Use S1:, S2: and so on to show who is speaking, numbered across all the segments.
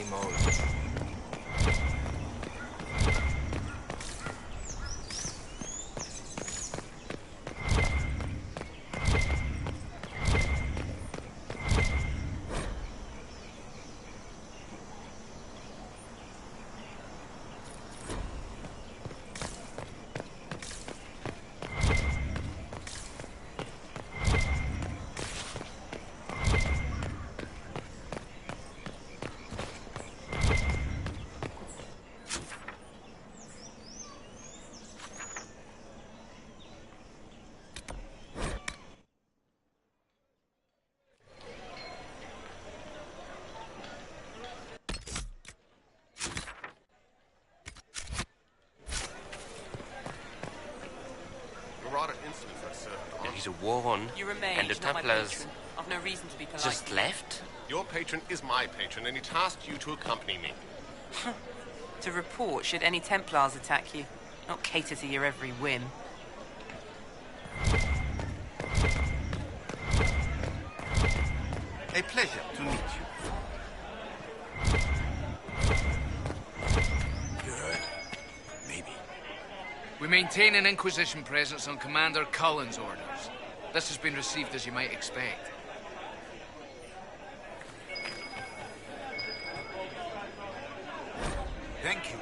S1: same old. He's a warren,
S2: You're a mage,
S1: and the
S2: not my
S1: Templars
S2: patron. I've no reason to be polite.
S1: just left?
S3: Your patron is my patron, and he tasked you to accompany me.
S2: To report should any Templars attack you, not cater to your every whim.
S4: A pleasure to meet you.
S5: Good. Maybe.
S6: We maintain an Inquisition presence on Commander Cullen's orders. This has been received as you might expect.
S4: Thank you.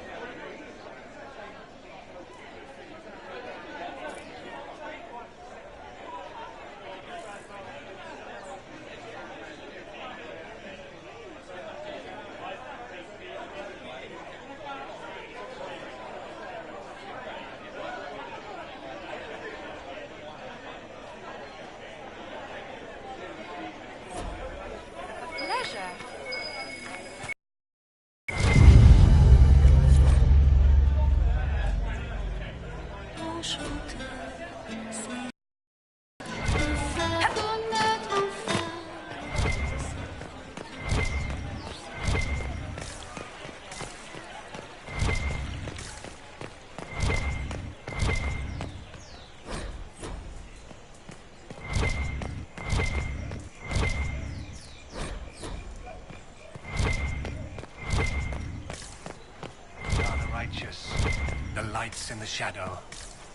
S5: The lights in the shadow.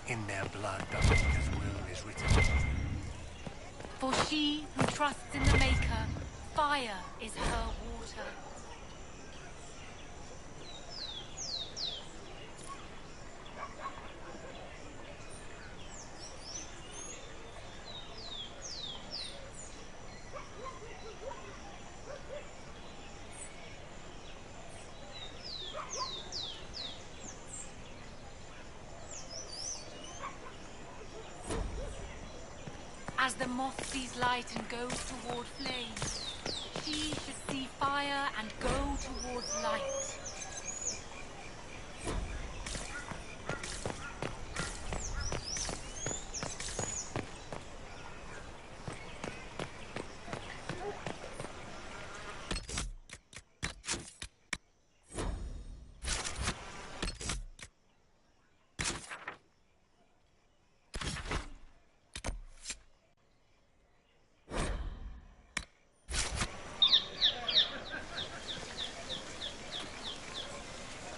S5: In their blood, the Maker's will is written.
S7: For she who trusts in the Maker, fire is her water. As the moth sees light and goes toward flame, she should see fire and go towards light.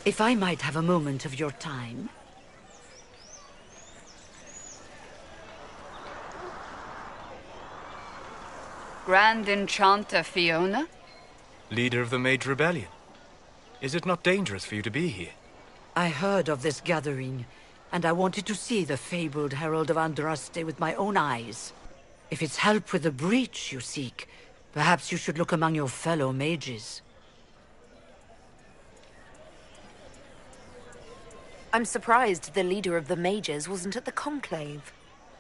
S8: If I might have a moment of your time.
S9: Grand Enchanter Fiona?
S10: Leader of the Mage Rebellion. Is it not dangerous for you to be here?
S8: I heard of this gathering, and I wanted to see the fabled Herald of Andraste with my own eyes. If it's help with the breach you seek, perhaps you should look among your fellow mages.
S11: I'm surprised the leader of the mages wasn't at the conclave.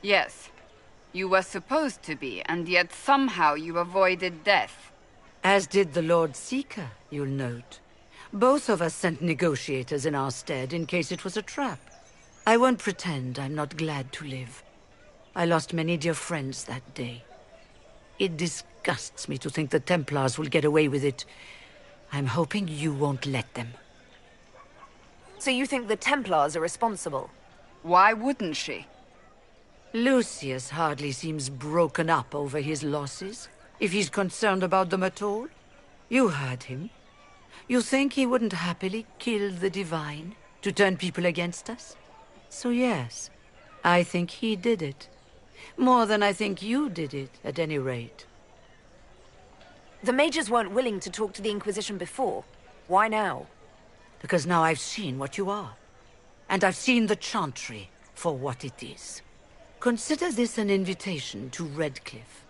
S9: Yes. You were supposed to be, and yet somehow you avoided death.
S8: As did the Lord Seeker, you'll note. Both of us sent negotiators in our stead in case it was a trap. I won't pretend I'm not glad to live. I lost many dear friends that day. It disgusts me to think the Templars will get away with it. I'm hoping you won't let them.
S11: So you think the Templars are responsible?
S9: Why wouldn't she?
S8: Lucius hardly seems broken up over his losses, if he's concerned about them at all. You heard him. You think he wouldn't happily kill the divine to turn people against us? So yes, I think he did it. More than I think you did it, at any rate.
S11: The mages weren't willing to talk to the Inquisition before. Why now?
S8: Because now I've seen what you are. And I've seen the Chantry for what it is. Consider this an invitation to Redcliffe.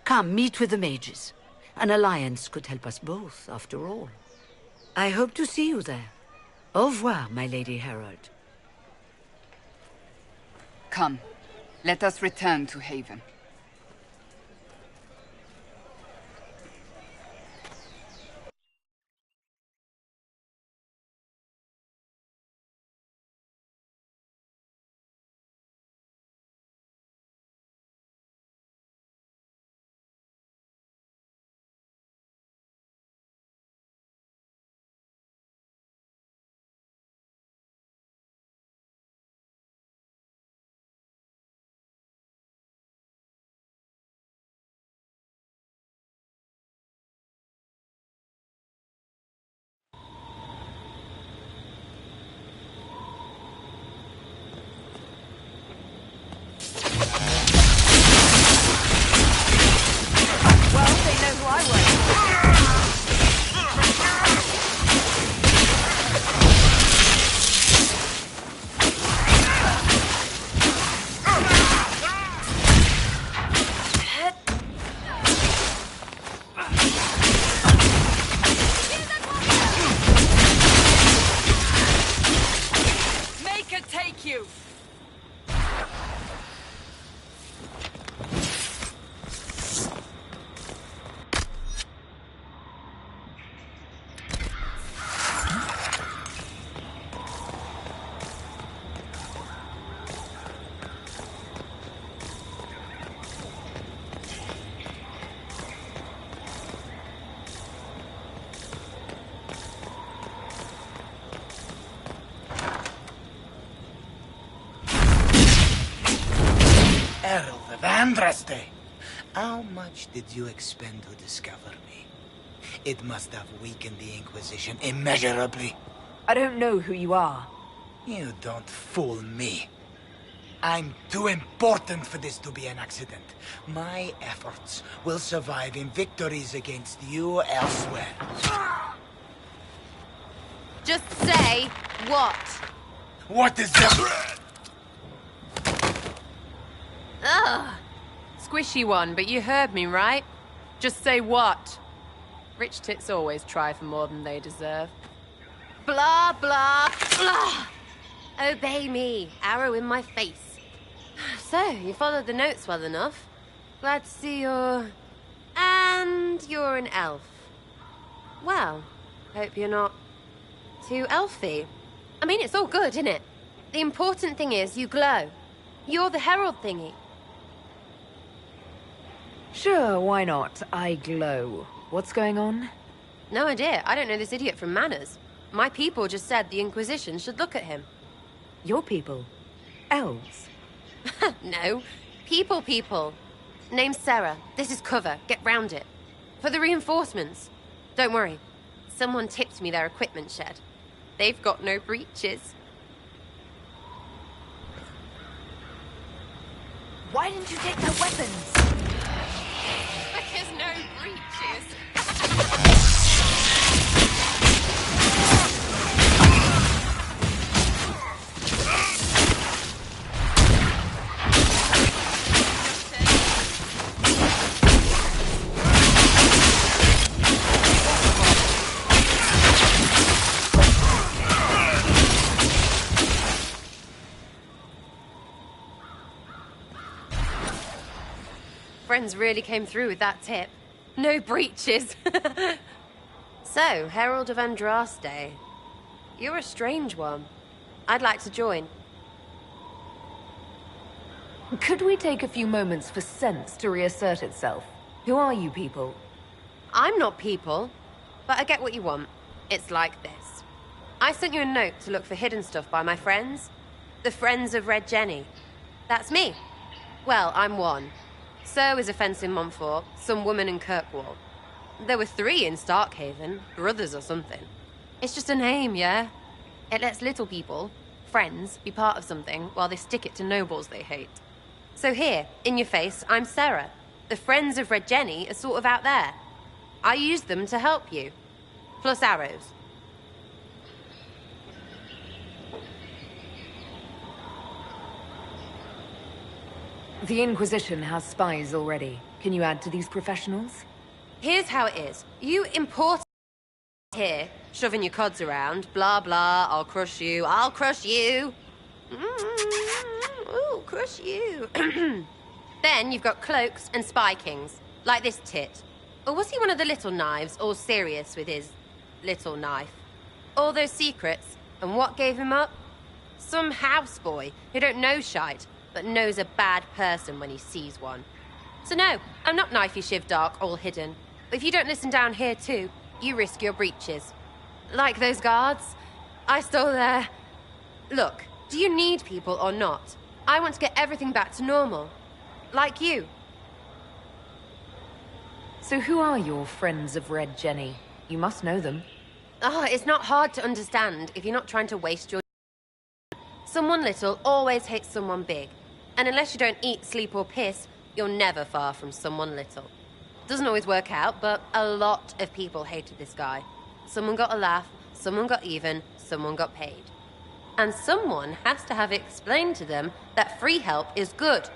S8: Come, meet with the mages. An alliance could help us both, after all. I hope to see you there. Au revoir, my Lady Herald.
S9: Come, let us return to Haven.
S4: Errol of Andraste. How much did you expend to discover me? It must have weakened the Inquisition immeasurably.
S11: I don't know who you are.
S4: You don't fool me. I'm too important for this to be an accident. My efforts will survive in victories against you elsewhere.
S12: Just say what?
S4: What is the...
S12: Ugh. Squishy one, but you heard me, right? Just say what? Rich tits always try for more than they deserve. Blah, blah, blah! Obey me. Arrow in my face. So, you followed the notes well enough. Glad to see you're... And you're an elf. Well, hope you're not too elfy. I mean, it's all good, isn't it? The important thing is you glow. You're the herald thingy.
S11: Sure, why not? I glow. What's going on?
S12: No idea. I don't know this idiot from Manners. My people just said the Inquisition should look at him.
S11: Your people? Elves?
S12: No. People. Name's Sarah. This is cover. Get round it. For the reinforcements. Don't worry. Someone tipped me their equipment shed. They've got no breaches.
S11: Why didn't you take their weapons?
S12: Because no breaches. Friends really came through with that tip. No breaches. So, Herald of Andraste. You're a strange one. I'd like to join.
S11: Could we take a few moments for sense to reassert itself? Who are you people?
S12: I'm not people, but I get what you want. It's like this. I sent you a note to look for hidden stuff by my friends. The Friends of Red Jenny. That's me. Well, I'm one. So is a fence in Montfort, some woman in Kirkwall. There were 3 in Starkhaven, brothers or something. It's just a name, yeah? It lets little people, friends, be part of something while they stick it to nobles they hate. So here, in your face, I'm Sarah. The friends of Red Jenny are sort of out there. I use them to help you. Plus arrows.
S11: The Inquisition has spies already. Can you add to these professionals?
S12: Here's how it is. You import here, shoving your cods around, blah blah, I'll crush you, ooh, crush you. Then you've got cloaks and spy kings, like this tit. Or was he one of the little knives, all serious with his little knife? All those secrets, and what gave him up? Some houseboy who don't know shite, but knows a bad person when he sees one. So no, I'm not knifey shiv dark, all hidden. But if you don't listen down here too, you risk your breeches. Like those guards, I stole their... Look, do you need people or not? I want to get everything back to normal. Like you.
S11: So who are your friends of Red Jenny? You must know them.
S12: Oh, it's not hard to understand if you're not trying to waste your... Someone little always hates someone big. And unless you don't eat, sleep or piss, you're never far from someone little. Doesn't always work out, but a lot of people hated this guy. Someone got a laugh, someone got even, someone got paid. And someone has to have explained to them that free help is good.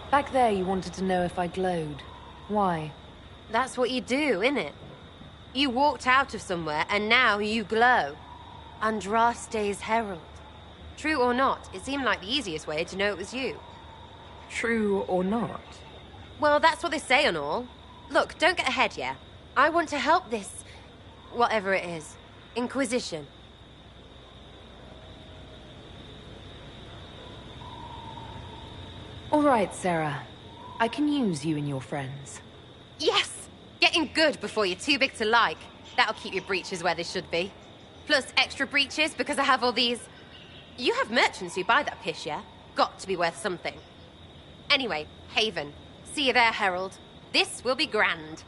S11: Back there you wanted to know if I glowed. Why?
S12: That's what you do, innit? You walked out of somewhere and now you glow. Andraste's herald. True or not, it seemed like the easiest way to know it was you.
S11: True or not?
S12: Well, that's what they say and all. Look, don't get ahead, yeah? I want to help this... whatever it is. Inquisition.
S11: All right, Sarah. I can use you and your friends.
S12: Yes! Getting good before you're too big to like. That'll keep your breeches where they should be. Plus extra breeches because I have all these... You have merchants who buy that piss, yeah? Got to be worth something. Anyway, Haven. See you there, Herald. This will be grand.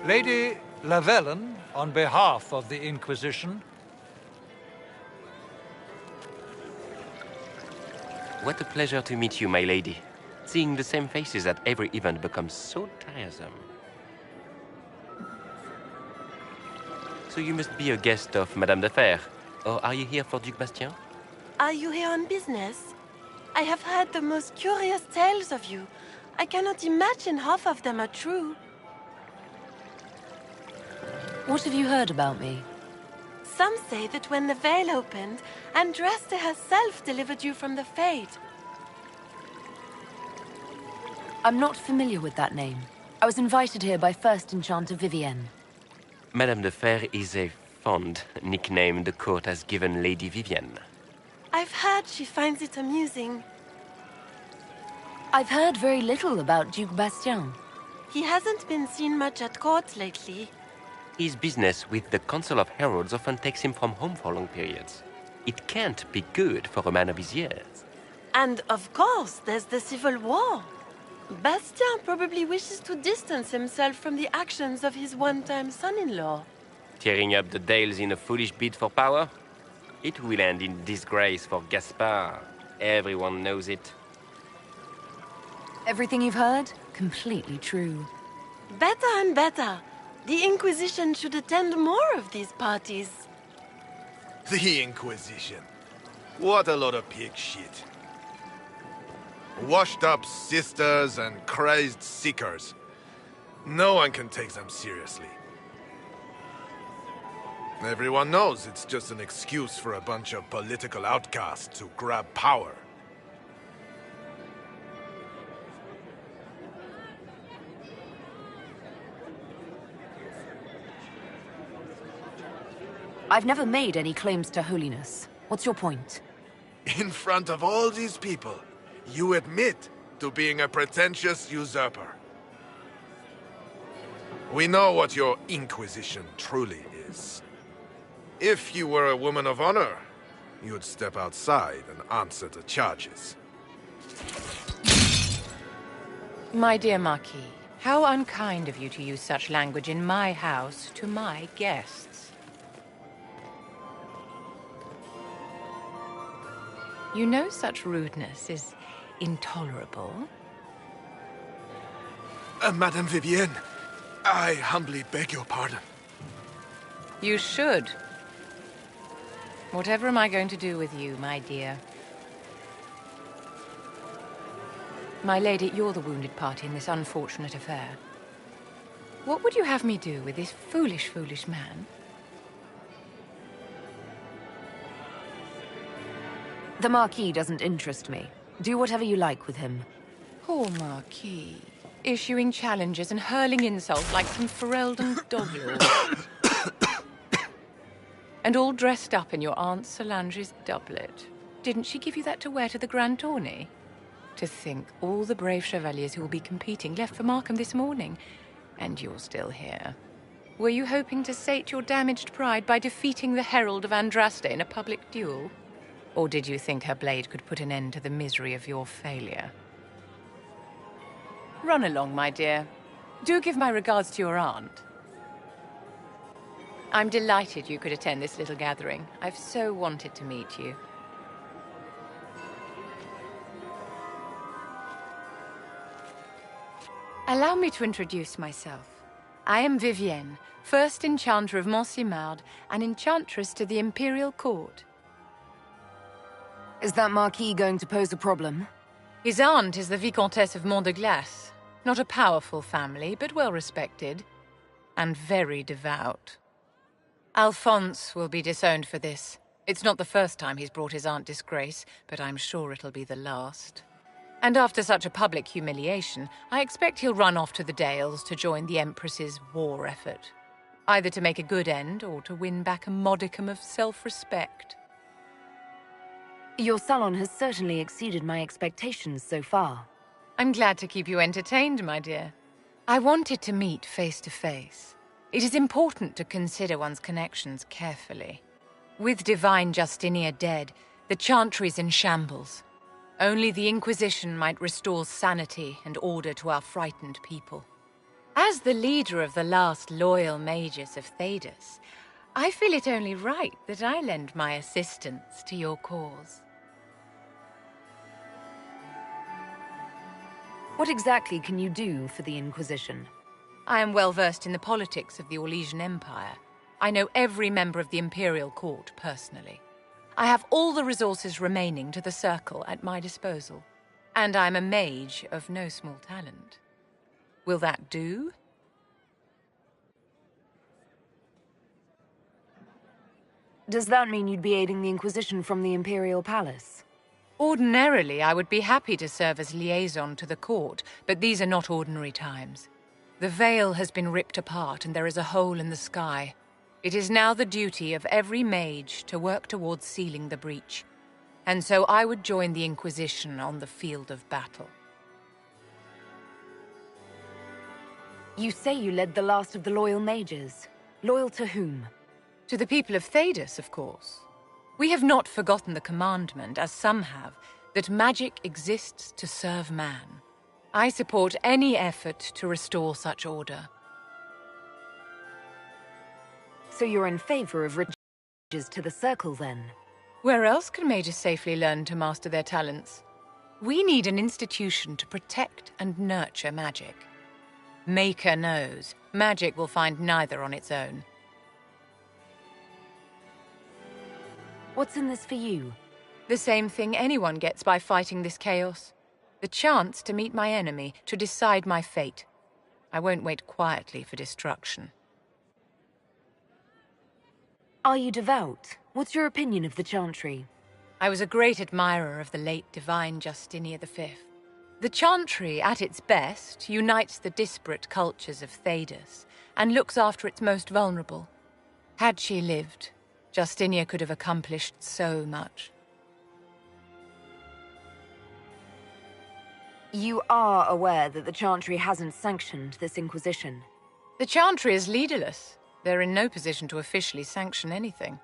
S13: Lady Lavellen, on behalf of the Inquisition.
S1: What a pleasure to meet you, my lady. Seeing the same faces at every event becomes so tiresome. So you must be a guest of Madame de Fer, or are you here for Duc Bastien?
S14: Are you here on business? I have heard the most curious tales of you. I cannot imagine half of them are true.
S11: What have you heard about me?
S14: Some say that when the veil opened, Andraste herself delivered you from the Fade.
S11: I'm not familiar with that name. I was invited here by First Enchanter Vivienne.
S1: Madame de Fer is a fond nickname the court has given Lady Vivienne.
S14: I've heard she finds it amusing.
S11: I've heard very little about Duke Bastien.
S14: He hasn't been seen much at court lately.
S1: His business with the Council of Heralds often takes him from home for long periods. It can't be good for a man of his years.
S14: And of course, there's the civil war. Bastien probably wishes to distance himself from the actions of his one-time son-in-law.
S1: Tearing up the Dales in a foolish bid for power? It will end in disgrace for Gaspard. Everyone knows it.
S11: Everything you've heard? Completely true.
S14: Better and better. The Inquisition should attend more of these parties.
S15: The Inquisition. What a lot of pig shit. Washed-up sisters and crazed seekers. No one can take them seriously. Everyone knows it's just an excuse for a bunch of political outcasts to grab power.
S11: I've never made any claims to holiness. What's your point?
S15: In front of all these people, you admit to being a pretentious usurper. We know what your Inquisition truly is. If you were a woman of honor, you'd step outside and answer the charges.
S16: My dear Marquis, how unkind of you to use such language in my house to my guests. You know such rudeness is intolerable.
S15: Madame Vivienne, I humbly beg your pardon.
S16: You should. Whatever am I going to do with you, my dear? My lady, you're the wounded party in this unfortunate affair. What would you have me do with this foolish, foolish man?
S11: The Marquis doesn't interest me. Do whatever you like with him.
S16: Poor Marquis. Issuing challenges and hurling insults like some Ferelden doglords. And all dressed up in your Aunt Solange's doublet. Didn't she give you that to wear to the Grand Tourney? To think all the brave chevaliers who will be competing left for Markham this morning, and you're still here. Were you hoping to sate your damaged pride by defeating the Herald of Andraste in a public duel? Or did you think her blade could put an end to the misery of your failure? Run along, my dear. Do give my regards to your aunt. I'm delighted you could attend this little gathering. I've so wanted to meet you. Allow me to introduce myself. I am Vivienne, first Enchanter of Montsimard and Enchantress to the Imperial Court.
S11: Is that Marquis going to pose a problem?
S16: His aunt is the Vicomtesse of Mont de Glace. Not a powerful family, but well respected. And very devout. Alphonse will be disowned for this. It's not the first time he's brought his aunt disgrace, but I'm sure it'll be the last. And after such a public humiliation, I expect he'll run off to the Dales to join the Empress's war effort. Either to make a good end, or to win back a modicum of self-respect.
S11: Your salon has certainly exceeded my expectations so far.
S16: I'm glad to keep you entertained, my dear. I wanted to meet face to face. It is important to consider one's connections carefully. With Divine Justinia dead, the Chantry's in shambles. Only the Inquisition might restore sanity and order to our frightened people. As the leader of the last loyal mages of Thedas, I feel it only right that I lend my assistance to your cause.
S11: What exactly can you do for the Inquisition?
S16: I am well versed in the politics of the Orlesian Empire. I know every member of the Imperial Court personally. I have all the resources remaining to the Circle at my disposal. And I'm a mage of no small talent. Will that do?
S11: Does that mean you'd be aiding the Inquisition from the Imperial Palace?
S16: Ordinarily, I would be happy to serve as liaison to the court, but these are not ordinary times. The veil has been ripped apart and there is a hole in the sky. It is now the duty of every mage to work towards sealing the breach. And so I would join the Inquisition on the field of battle.
S11: You say you led the last of the loyal mages. Loyal to whom?
S16: To the people of Thedas, of course. We have not forgotten the commandment, as some have, that magic exists to serve man. I support any effort to restore such order.
S11: So you're in favor of riches to the Circle, then?
S16: Where else can mages safely learn to master their talents? We need an institution to protect and nurture magic. Maker knows, magic will find neither on its own.
S11: What's in this for you?
S16: The same thing anyone gets by fighting this chaos. The chance to meet my enemy, to decide my fate. I won't wait quietly for destruction.
S11: Are you devout? What's your opinion of the Chantry?
S16: I was a great admirer of the late divine Justinia V. The Chantry, at its best, unites the disparate cultures of Thedas and looks after its most vulnerable. Had she lived, Justinia could have accomplished so much.
S11: You are aware that the Chantry hasn't sanctioned this Inquisition?
S16: The Chantry is leaderless. They're in no position to officially sanction anything.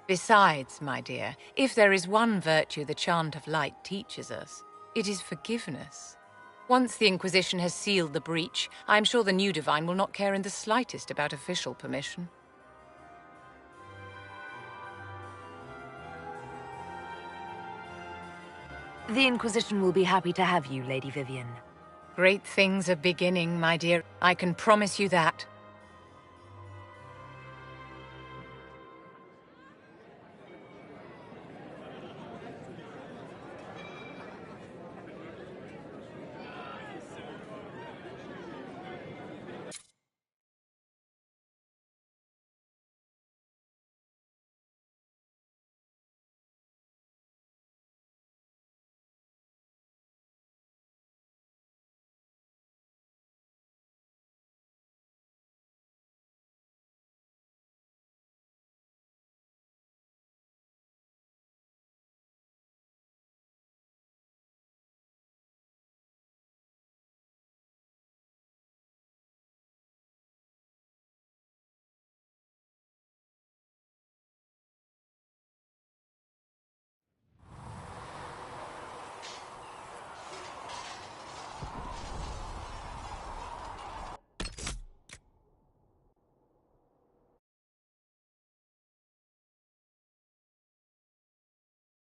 S16: Besides, my dear, if there is one virtue the Chant of Light teaches us, it is forgiveness. Once the Inquisition has sealed the breach, I am sure the new Divine will not care in the slightest about official permission.
S11: The Inquisition will be happy to have you, Lady Vivian.
S16: Great things are beginning, my dear. I can promise you that.